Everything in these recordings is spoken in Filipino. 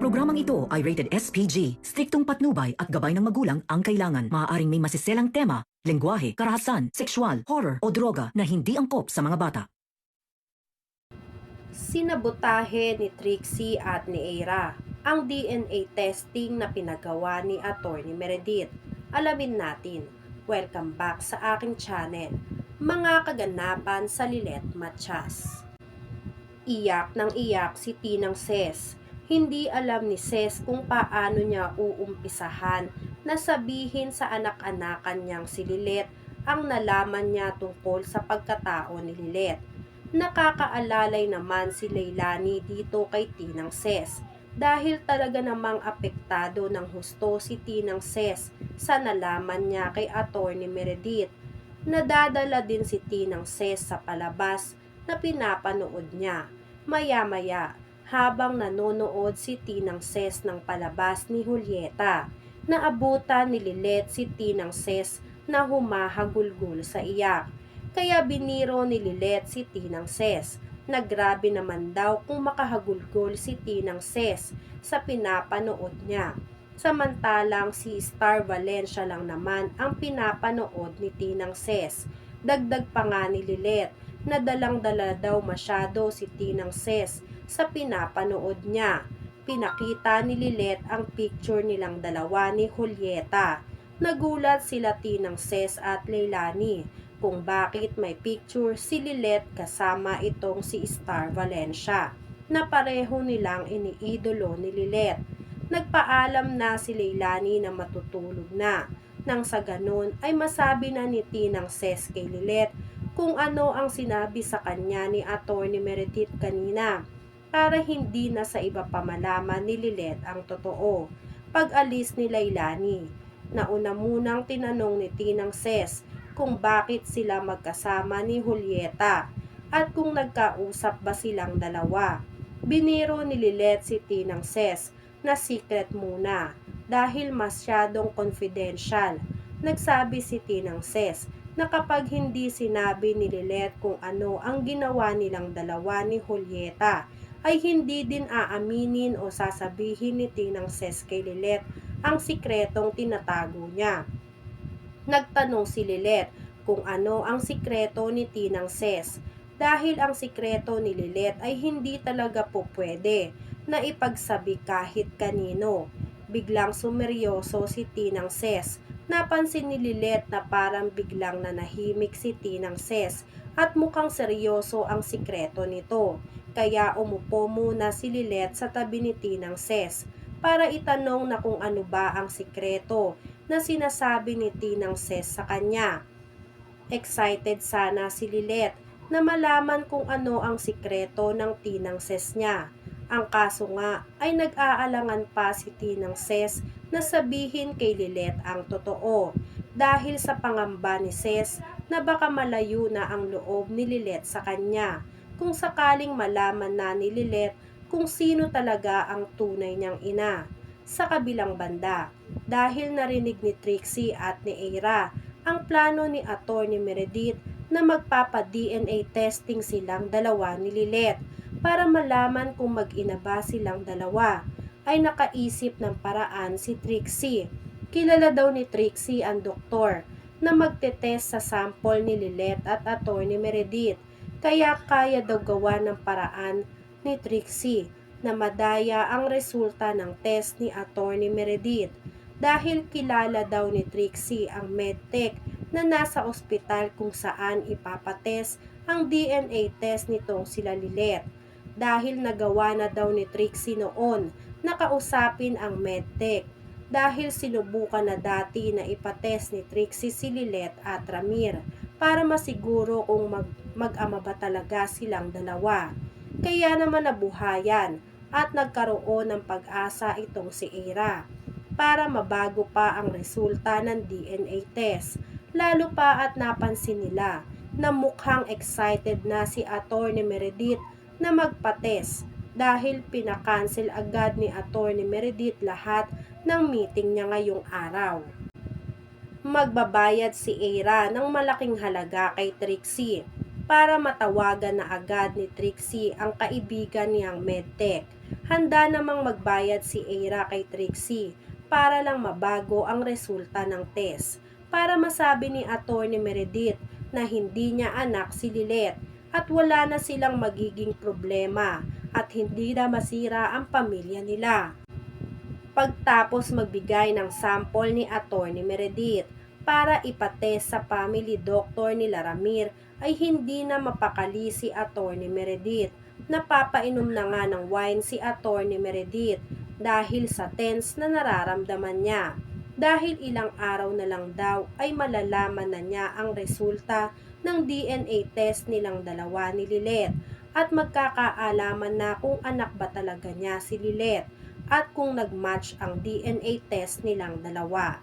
programang ito ay rated SPG. Striktong patnubay at gabay ng magulang ang kailangan. Maaaring may masiselang tema, lengguwahe, karahasan, sexual, horror o droga na hindi angkop sa mga bata. Sinabotahe ni Trixie at ni Eira ang DNA testing na pinagawa ni Atty. Meredith. Alamin natin. Welcome back sa aking channel. Mga kaganapan sa Lilet Matias. Iyak ng iyak si Tinang Ses. Hindi alam ni Ses kung paano niya uumpisahan na sabihin sa anak-anakan niyang si Lilet ang nalaman niya tungkol sa pagkatao ni Lilet. Nakakaalalay naman si Leilani dito kay Tinang Ses dahil talaga namang apektado ng husto si Tinang Ses sa nalaman niya kay Atty. Meredith. Nadadala din si Tinang Ses sa palabas na pinapanood niya. Maya-maya, habang nanonood si Tinang Ses ng palabas ni Julieta, naabutan ni Lilet si Tinang Ses na humahagulgol sa iyak. Kaya biniro ni Lilet si Tinang Ses na grabe naman daw kung makahagulgol si Tinang Ses sa pinapanood niya. Samantalang si Star Valencia lang naman ang pinapanood ni Tinang Ses. Dagdag pa nga ni Lilet na dalang-dala daw masyado si Tinang Ses sa pinapanood niya. Pinakita ni Lilet ang picture nilang dalawa ni Julieta. Nagulat sila Tinang Ses at Leilani kung bakit may picture si Lilet kasama itong si Star Valencia na pareho nilang iniidolo ni Lilet. Nagpaalam na si Leilani na matutulog na. Nang sa ganun ay masabi na ni Tinang Ses kay Lilet kung ano ang sinabi sa kanya ni Atty. Meredith kanina para hindi na sa iba pa malaman ni Lilet ang totoo. Pag-alis ni Leilani, nauna munang tinanong ni Tinang Ses kung bakit sila magkasama ni Julieta at kung nagkausap ba silang dalawa. Biniro ni Lilet si Tinang Ses na secret muna dahil masyadong confidential. Nagsabi si Tinang Ses na kapag hindi sinabi ni Lilet kung ano ang ginawa nilang dalawa ni Julieta, ay hindi din aaminin o sasabihin ni Tinang Ses kay Lilet ang sikretong tinatago niya. Nagtanong si Lilet kung ano ang sikreto ni Tinang Ses dahil ang sikreto ni Lilet ay hindi talaga po pwede na ipagsabi kahit kanino. Biglang sumeryoso si Tinang Ses. Napansin ni Lilet na parang biglang nanahimik si Tinang Ses at mukhang seryoso ang sikreto nito. Kaya umupo muna si Lilet sa tabi ni Tinang Ses para itanong na kung ano ba ang sikreto na sinasabi ni Tinang Ses sa kanya. Excited sana si Lilet na malaman kung ano ang sikreto ng Tinang Ses niya. Ang kaso nga ay nag-aalangan pa si Tinang Ses na sabihin kay Lilet ang totoo dahil sa pangamba ni Ses na baka malayo na ang loob ni Lilet sa kanya kung sakaling malaman na ni Lilet kung sino talaga ang tunay niyang ina. Sa kabilang banda, dahil narinig ni Trixie at ni Eira ang plano ni Atty. Meredith na magpapa-DNA testing silang dalawa ni Lilet para malaman kung mag-ina ba silang dalawa, ay nakaisip ng paraan si Trixie. Kilala daw ni Trixie ang doktor na magtetest sa sample ni Lilet at Atty. Meredith, kaya kaya daw gawa ng paraan ni Trixie na madaya ang resulta ng test ni Atty. Meredith dahil kilala daw ni Trixie ang medtech na nasa ospital kung saan ipapatest ang DNA test nitong sila Lilet. Dahil nagawa na daw ni Trixie noon na kausapin ang medtech dahil sinubukan na dati na ipatest ni Trixie si Lilet at Ramir para masiguro kung mag-ama ba talaga silang dalawa. Kaya naman nabuhayan at nagkaroon ng pag-asa itong si Eira para mabago pa ang resulta ng DNA test. Lalo pa at napansin nila na mukhang excited na si Atty. Meredith na magpa-test dahil pinakancel agad ni Atty. Meredith lahat ng meeting niya ngayong araw. Magbabayad si Eira ng malaking halaga kay Trixie para matawagan na agad ni Trixie ang kaibigan niyang medtech. Handa namang magbayad si Eira kay Trixie para lang mabago ang resulta ng test, para masabi ni Atty. Meredith na hindi niya anak si Lilet at wala na silang magiging problema at hindi na masira ang pamilya nila. Pagtapos magbigay ng sample ni Atty. Meredith para ipatest sa family doctor ni Laramir ay hindi na mapakali si Atty. Meredith. Napapainom na nga ng wine si Atty. Meredith dahil sa tense na nararamdaman niya. Dahil ilang araw na lang daw ay malalaman na niya ang resulta ng DNA test nilang dalawa ni Lilet at magkakaalaman na kung anak ba talaga niya si Lilet at kung nag-match ang DNA test nilang dalawa.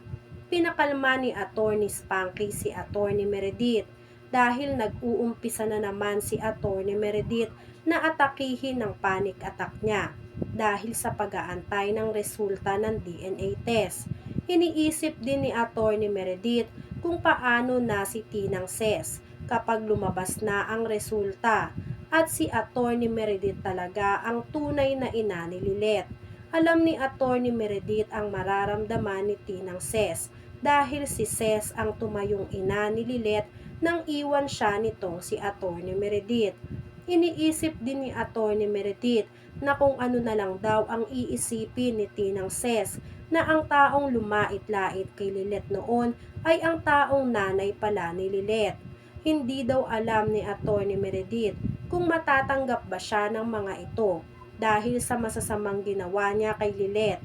Pinakalma ni Atty. Spanky si Atty. Meredith dahil nag-uumpisa na naman si Atty. Meredith na atakihin ng panic attack niya dahil sa pag-aantay ng resulta ng DNA test. Iniisip din ni Atty. Meredith kung paano na si Tinang Ses kapag lumabas na ang resulta at si Atty. Meredith talaga ang tunay na ina ni Lilet. Alam ni Atty. Meredith ang mararamdaman ni Tinang Ses dahil si Ses ang tumayong ina ni Lilet nang iwan siya nitong si Atty. Meredith. Iniisip din ni Atty. Meredith na kung ano na lang daw ang iisipin ni Tinang Ses na ang taong lumait-lait kay Lilet noon ay ang taong nanay pala ni Lilet. Hindi daw alam ni Atty. Meredith kung matatanggap ba siya ng mga ito dahil sa masasamang ginawa niya kay Lilet.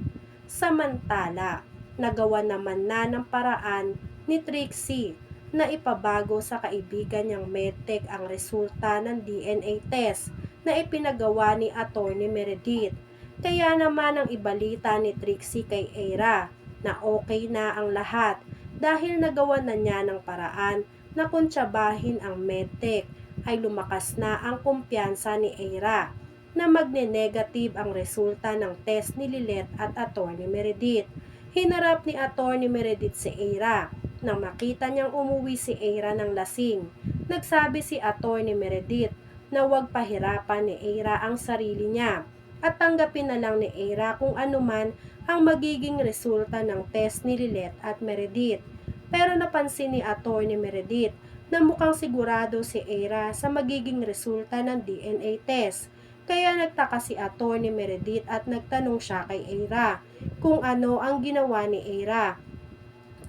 Samantala, nagawa naman na ng paraan ni Trixie na ipabago sa kaibigan niyang medtech ang resulta ng DNA test na ipinagawa ni Atty. Meredith. Kaya naman ang ibalita ni Trixie kay Eira na okay na ang lahat dahil nagawa na niya ng paraan na kuntsabahin ang medtech ay lumakas na ang kumpiyansa ni Eira na magne-negative ang resulta ng test ni Lilet at Atty. Meredith. Hinarap ni Atty. Meredith si Eira nang makita niyang umuwi si Eira ng lasing. Nagsabi si Atty. Meredith na huwag pahirapan ni Eira ang sarili niya at tanggapin na lang ni Eira kung ano man ang magiging resulta ng test ni Lilet at Meredith. Pero napansin ni Atty. Meredith na mukhang sigurado si Eira sa magiging resulta ng DNA test. Kaya nagtaka si Atty. Meredith at nagtanong siya kay Eira kung ano ang ginawa ni Eira.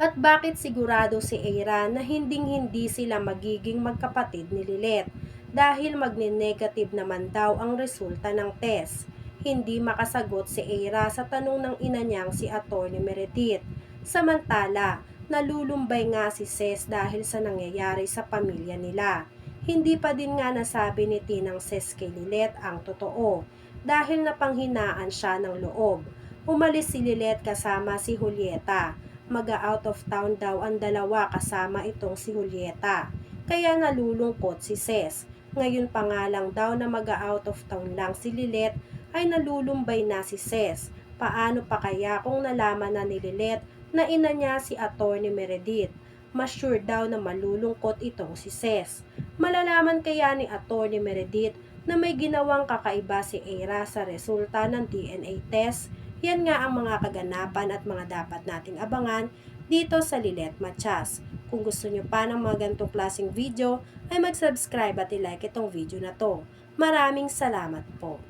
At bakit sigurado si Eira na hinding-hindi sila magiging magkapatid ni Lilet dahil magne-negative naman daw ang resulta ng test. Hindi makasagot si Eira sa tanong ng ina niyang si Atty. Meredith. Samantala, nalulumbay nga si Ses dahil sa nangyayari sa pamilya nila. Hindi pa din nga nasabi ni Tinang Ses kay Lilet ang totoo dahil napanghinaan siya ng loob. Umalis si Lilet kasama si Julieta. Mag-out of town daw ang dalawa kasama itong si Julieta. Kaya nalulungkot si Ses. Ngayon pa nga lang daw na mag-out of town lang si Lilet ay nalulumbay na si Ses. Paano pa kaya kung nalaman na ni Lilet na ina niya si Atty. Meredith? Mas sure daw na malulungkot itong si Ses. Malalaman kaya ni Atty. Meredith na may ginawang kakaiba si Eira sa resulta ng DNA test? Yan nga ang mga kaganapan at mga dapat nating abangan dito sa Lilet Matias. Kung gusto nyo pa ng mga ganitong klaseng video, ay mag-subscribe at i-like itong video na to. Maraming salamat po.